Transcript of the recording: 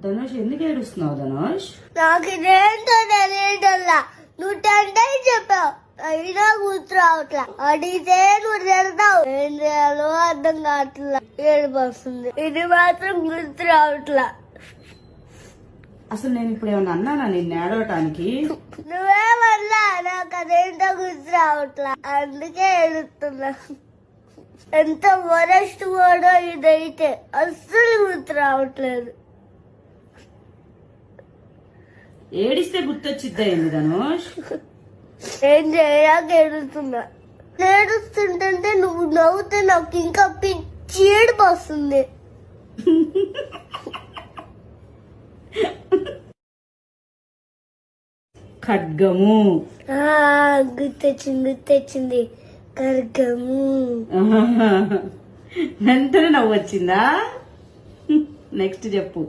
ధనుష్ ఎందుకు ఏడుస్తున్నావు ధనుష్? నాకు ఇదేంటో తెలియటల్లా. నువ్వు 10 టైమ్స్ చెప్పావు, అయినా గుర్తు రావట్లా. అడిగితే నువ్వు తిడతావు. ఏం చేయాలో అర్థం కావట్లా. ఏడుపు వస్తుంది. ఇది మాత్రం గుర్తు రావట్లా. అసలు నేను ఇప్పుడు ఏమన్నా అన్నానా నిన్ను ఏడవటానికి? నువ్వేమన్నా, నాకు అదేంటో గుర్తు రావట్లా, అందుకే ఏడుతున్నా. ఎంత వరస్ట్ కూడా ఇదైతే అస్సలు గుర్తు రావట్లేదు. ఏడిస్తే గుర్తొచ్చిద్దా ఏంది ధనుష్? ఏం చేయడానికి ఏడుస్తున్నా. ఏడుస్తుంటే నువ్వు నవ్వుతే నాకు ఇంకా పిచ్చి ఏడుపు వస్తుంది. ఖడ్గము. గుర్తొచ్చింది ఖడ్గము. వెంటనే నవ్వు వచ్చిందా? నెక్స్ట్ చెప్పు.